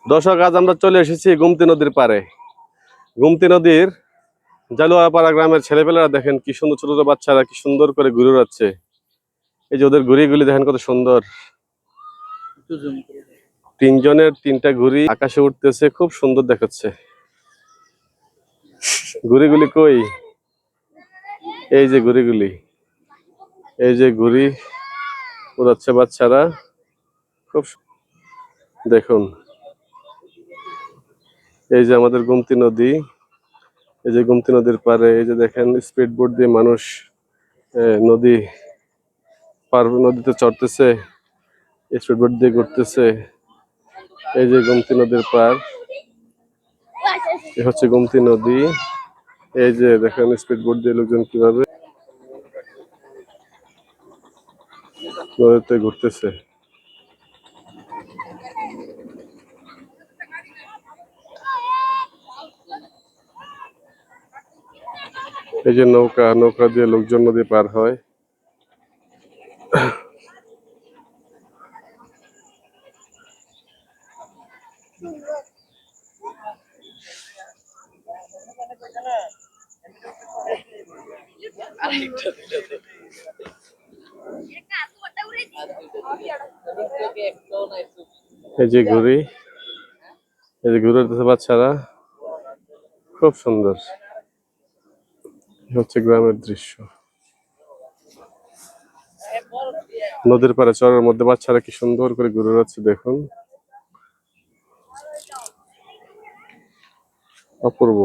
দর্শক, আজ আমরা চলে এসেছি গুমতি নদীর পারে। গুমতি নদীর জালুয়াপাড়া গ্রামের ছেলেপেলেরা দেখেন কি সুন্দর, ছোট ছোট বাচ্চারা কি সুন্দর করে ঘুরে বেড়াচ্ছে। এই যে ওদের ঘুড়িগুলি দেখেন কত সুন্দর। তিনজনের তিনটা ঘুড়ি আকাশে উঠতেছে, খুব সুন্দর দেখাচ্ছে। ঘুড়িগুলি কই? এই যে ঘুড়িগুলি, এই যে ঘুড়ি উড়াচ্ছে বাচ্চারা, খুব দেখুন। এই যে আমাদের গুমতি নদী, এই যে গুমতি নদীর পারে, এই যে দেখেন স্পিড বোট দিয়ে মানুষ নদী পার, নদীতে চড়তেছে, স্পিড বোট দিয়ে ঘুরতেছে। এই যে গুমতি নদীর পার, এ হচ্ছে গুমতি নদী। এই যে দেখেন স্পিড বোট দিয়ে লোকজন কিভাবে নদীতে ঘুরতেছে। এই যে নৌকা, নৌকা দিয়ে লোকজন নদী পার হয়। এই যে ঘুড়ি, এই যে ঘুরে উঠতেছে বাচ্চারা, খুব সুন্দর। হচ্ছে গ্রামের দৃশ্য। নদীর পাড়ে চরের মধ্যে বাচ্চারা কি সুন্দর করে ঘুরে যাচ্ছে দেখুন, অপূর্ব।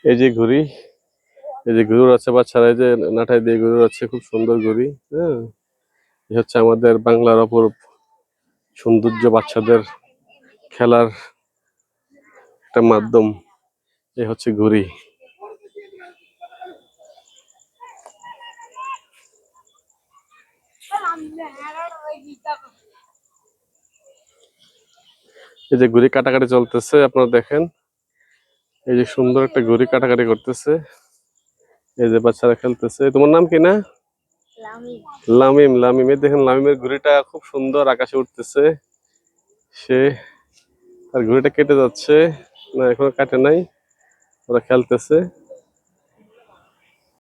এই যে ঘুড়ি, এই যে ঘুরে আছে বাচ্চারা, এই যে নাটাই দিয়ে ঘুরে আছে, খুব সুন্দর ঘুড়ি। হ্যাঁ, এই হচ্ছে আমাদের বাংলার অপরূপ সৌন্দর্য, বাচ্চাদের খেলার একটা মাধ্যম। এই হচ্ছে ঘুড়ি। এই যে ঘুড়ি কাটাকাটি চলতেছে, আপনারা দেখেন। এই যে সুন্দর একটা ঘুড়ি কাটাকাটি করতেছে, এই যে বাচ্চারা খেলতেছে। তোমার নাম কি? না লামিম। লামিম, এই দেখেন লামিমের ঘুড়িটা খুব সুন্দর আকাশে উঠতেছে। সে আর ঘুড়িটা কেটে যাচ্ছে না, এখনো কাটে নাই, ওরা খেলতেছে।